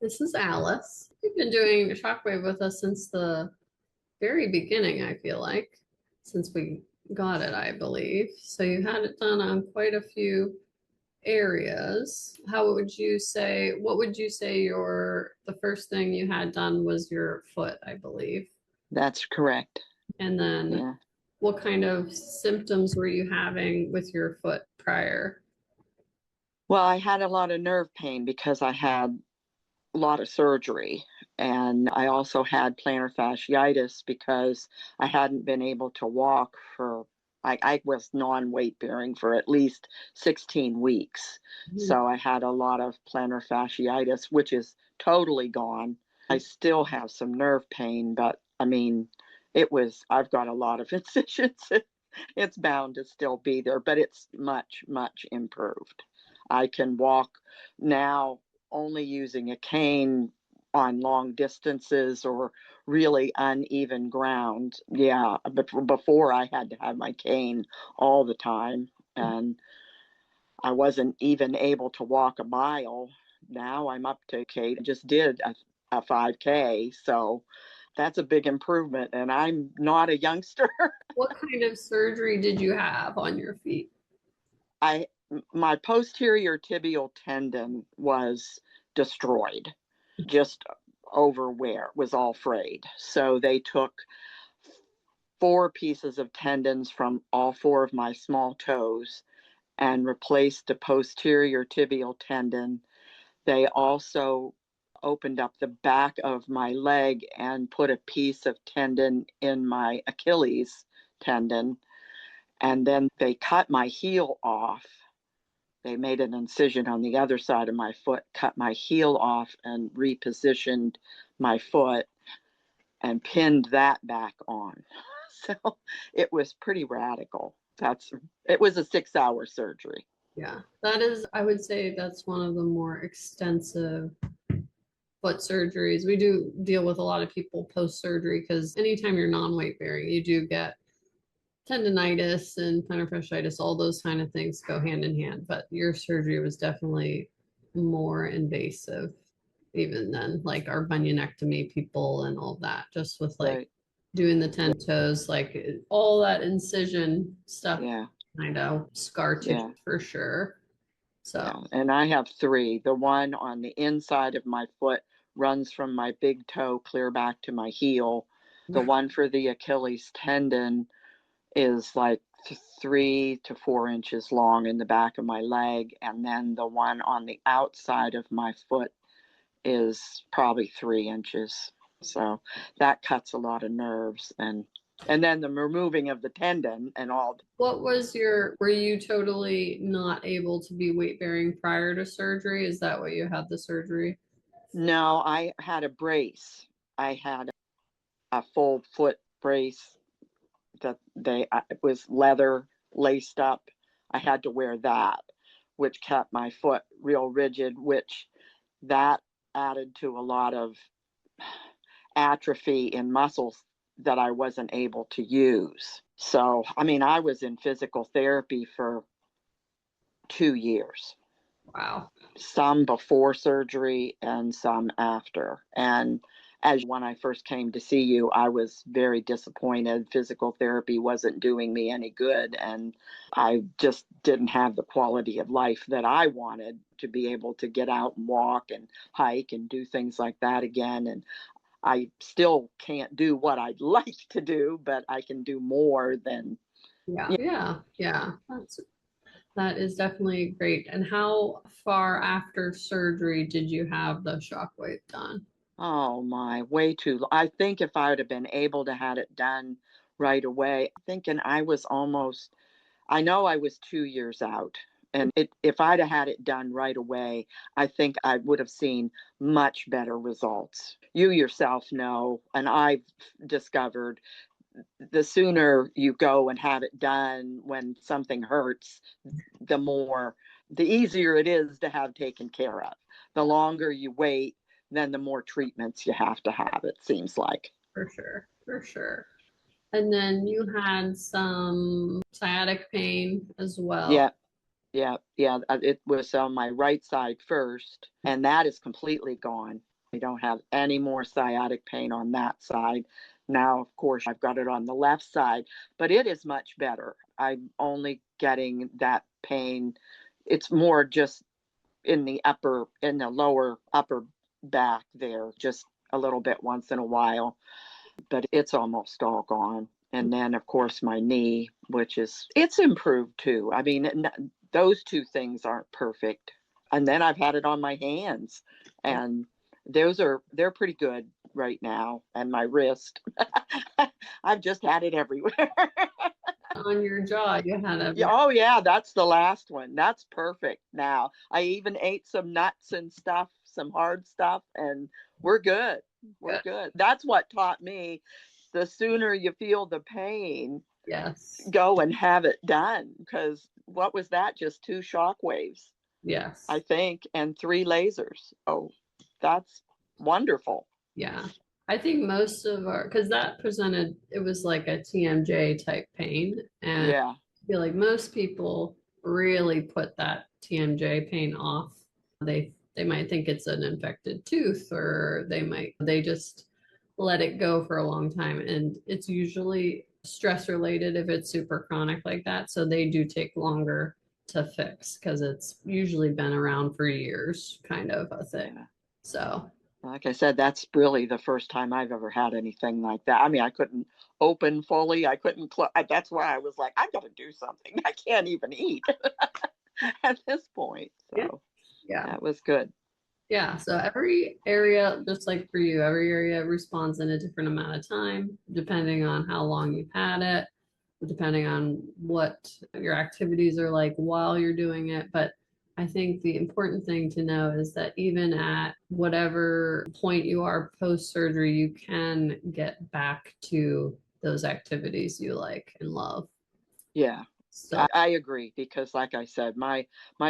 This is Alice. You've been doing Shockwave with us since the very beginning, I feel like, since we got it, I believe. So you had it done on quite a few areas. What would you say the first thing you had done was your foot, I believe. That's correct. And then Yeah. what kind of symptoms were you having with your foot prior? Well, I had a lot of nerve pain because I had a lot of surgery. And I also had plantar fasciitis because I hadn't been able to walk I was non-weight bearing for at least 16 weeks. Mhm. So I had a lot of plantar fasciitis, which is totally gone. I still have some nerve pain, but I mean, I've got a lot of incisions. It's bound to still be there, but it's much, much improved. I can walk now only using a cane on long distances or really uneven ground. Yeah, but before I had to have my cane all the time, and I wasn't even able to walk a mile. Now I'm up to Kate. Just did a 5K, so that's a big improvement. And I'm not a youngster. What kind of surgery did you have on your feet? I My posterior tibial tendon was destroyed, just over where it was all frayed. So they took 4 pieces of tendons from all 4 of my small toes and replaced the posterior tibial tendon. They also opened up the back of my leg and put a piece of tendon in my Achilles tendon. And then they cut my heel off. They made an incision on the other side of my foot, cut my heel off, and repositioned my foot and pinned that back on. So it was pretty radical. It was a 6-hour surgery. Yeah, that is, I would say that's one of the more extensive foot surgeries. We do deal with a lot of people post surgery because anytime you're non-weight bearing, you do get tendonitis and plantar fasciitis, all those kind of things go hand in hand. But your surgery was definitely more invasive, even than like our bunionectomy people and all that, just with like Right. doing the 10 toes, like all that incision stuff Yeah. kind of scar tissue Yeah. for sure. So, Yeah. And I have 3. The one on the inside of my foot runs from my big toe clear back to my heel. The one for the Achilles tendon is like 3 to 4 inches long in the back of my leg. And then the one on the outside of my foot is probably 3 inches. So that cuts a lot of nerves, and then the removing of the tendon and all. were you totally not able to be weight bearing prior to surgery? Is that what you had the surgery? No, I had a brace. I had a full foot brace that it was leather laced up. I had to wear that, which kept my foot real rigid, which that added to a lot of atrophy in muscles that I wasn't able to use. So, I mean, I was in physical therapy for 2 years, Wow. some before surgery and some after. And as when I first came to see you, I was very disappointed. Physical therapy wasn't doing me any good. And I just didn't have the quality of life that I wanted to be able to get out and walk and hike and do things like that again. And I still can't do what I'd like to do, but I can do more than. Yeah. Yeah. That is definitely great. And how far after surgery did you have the shockwave done? Oh my, way too. I think if I would have been able to had it done right away, thinking I know I was 2 years out. And if I'd have had it done right away, I think I would have seen much better results. You yourself know, and I've discovered the sooner you go and have it done when something hurts, the easier it is to have taken care of. The longer you wait, then the more treatments you have to have, it seems like. For sure. For sure. And then you had some sciatic pain as well. Yeah, yeah, yeah. It was on my right side first, and that is completely gone. I don't have any more sciatic pain on that side. Now, of course, I've got it on the left side, but it is much better. I'm only getting that pain. It's more just in the lower upper back there, just a little bit once in a while, but it's almost all gone. And then, of course, my knee, it's improved too. I mean, those two things aren't perfect. And then I've had it on my hands, and they're pretty good right now. And my wrist, I've just had it everywhere. On your jaw, you had a Yeah, oh yeah, that's the last one. That's perfect now. I even ate some nuts and stuff, some hard stuff, and we're good. We're good. good. That's what taught me, the sooner you feel the pain, Yes. go and have it done. Because what was that? Just 2 shock waves, Yes. I think, and 3 lasers. Oh, that's wonderful. Yeah. I think most of because that presented, it was like a TMJ type pain. And Yeah. I feel like most people really put that TMJ pain off. They might think it's an infected tooth, or they just let it go for a long time. And it's usually stress related if it's super chronic like that. So they do take longer to fix because it's usually been around for years, kind of a thing. Yeah. So Like I said, that's really the first time I've ever had anything like that. I mean, I couldn't open fully. I couldn't close. That's why I was like, I've got to do something. I can't even eat at this point. So yeah. that was good. Yeah, so every area, just like for you, every area responds in a different amount of time, depending on how long you've had it, depending on what your activities are like while you're doing it. But I think the important thing to know is that even at whatever point you are post surgery, you can get back to those activities you like and love. Yeah, So, I agree, because like I said, my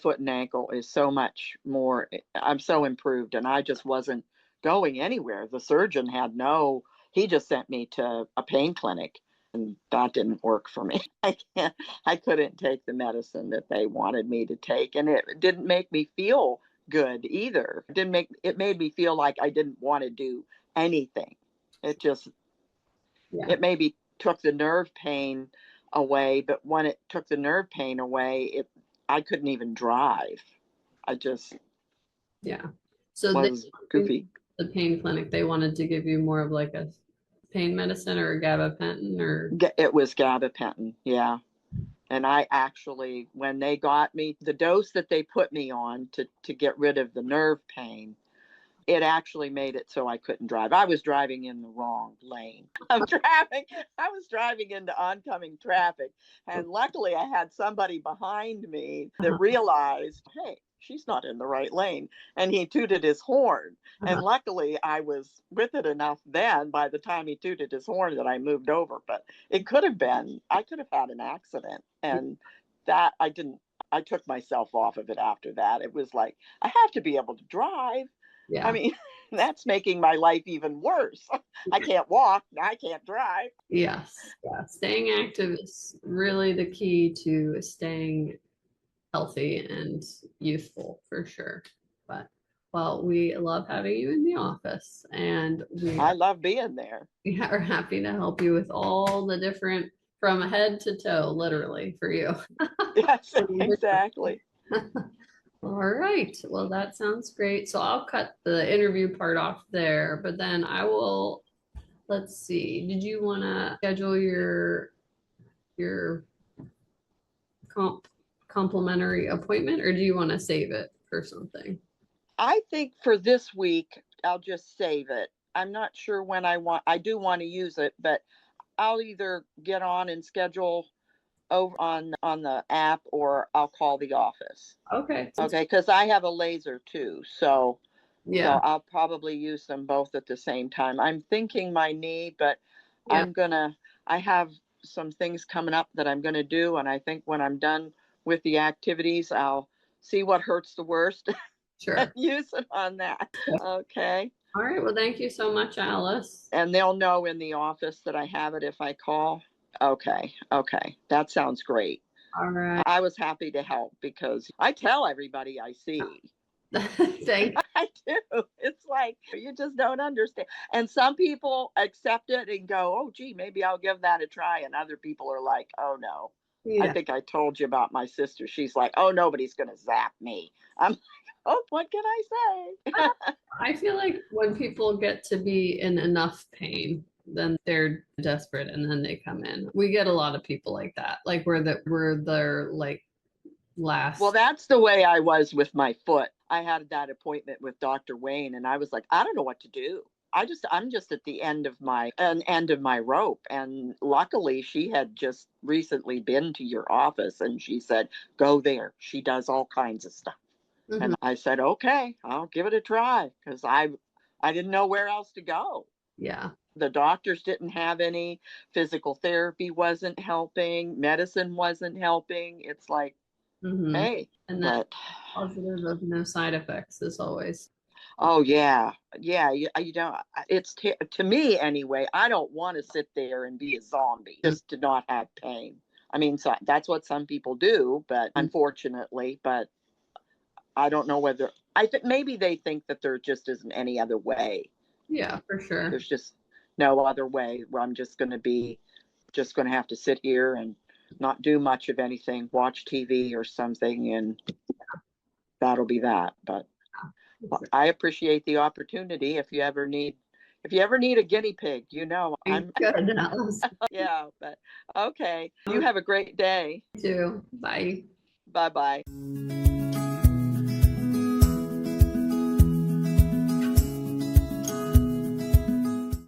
foot and ankle is so much more. I'm so improved, and I just wasn't going anywhere. The surgeon had no. He just sent me to a pain clinic, and that didn't work for me. I couldn't take the medicine that they wanted me to take, and it didn't make me feel good either. It made me feel like I didn't want to do anything. It just yeah. it maybe took the nerve pain away, but when it took the nerve pain away, I couldn't even drive. I just Yeah. So was goofy. the pain clinic, they wanted to give you more of like a pain medicine or a gabapentin or It was gabapentin, yeah. And I actually, when they got me, the dose that they put me on to get rid of the nerve pain, it actually made it so I couldn't drive. I was driving in the wrong lane of traffic. I was driving into oncoming traffic. And luckily, I had somebody behind me that realized, hey, she's not in the right lane. And he tooted his horn. And luckily, I was with it enough then by the time he tooted his horn that I moved over. But I could have had an accident. And that I didn't. I took myself off of it after that. It was like, I have to be able to drive. yeah. I mean, that's making my life even worse. I can't walk. I can't drive. Yes. Yeah. Staying active is really the key to staying healthy and youthful for sure. But well, we love having you in the office, and I love being there. we are happy to help you with all the different from head to toe, literally for you. Yes, exactly. All right. Well, that sounds great. So I'll cut the interview part off there, but then I will, let's see. Did you want to schedule your complimentary appointment, or do you want to save it for something? I think for this week, I'll just save it. I'm not sure when I do want to use it, but I'll either get on and schedule over on the app, or I'll call the office. Okay. Okay, because I have a laser too. So Yeah. I'll probably use them both at the same time. I'm thinking my knee, but Yeah. I have some things coming up that I'm gonna do, and I think when I'm done with the activities, I'll see what hurts the worst Sure. and use it on that. Okay. All right. Well, thank you so much, Alice. And they'll know in the office that I have it if I call. Okay. Okay. That sounds great. All right. I was happy to help because I tell everybody I see. Thank I do. It's like you just don't understand. And some people accept it and go, oh, gee, maybe I'll give that a try. And other people are like, oh, no. I Yeah. think I told you about my sister. She's like, oh, nobody's going to zap me. I'm like, oh, what can I say? I feel like when people get to be in enough pain, then they're desperate and then they come in. We get a lot of people like that, like we're their like Well, last. that's the way I was with my foot. I had that appointment with Dr. Wayne and I was like, I don't know what to do. I'm just at the end of my rope. And luckily she had just recently been to your office and she said, go there. She does all kinds of stuff. Mhm. And I said, okay, I'll give it a try because I didn't know where else to go. Yeah. The doctors didn't have any, physical therapy wasn't helping, medicine wasn't helping. It's like, Hmm. hey, And that but positive of no side effects is always. oh yeah, yeah. You know, to me anyway. I don't want to sit there and be a zombie just to not have pain. I mean, so that's what some people do, but unfortunately, but I don't know whether I think maybe they think that there just isn't any other way. Yeah, for sure. There's just no other way where I'm just going to have to sit here and not do much of anything, watch TV or something, and that'll be that. But I appreciate the opportunity. If you ever need a guinea pig, you know, I'm Good, Alice. yeah, but okay. You have a great day. You too. Bye. Bye bye.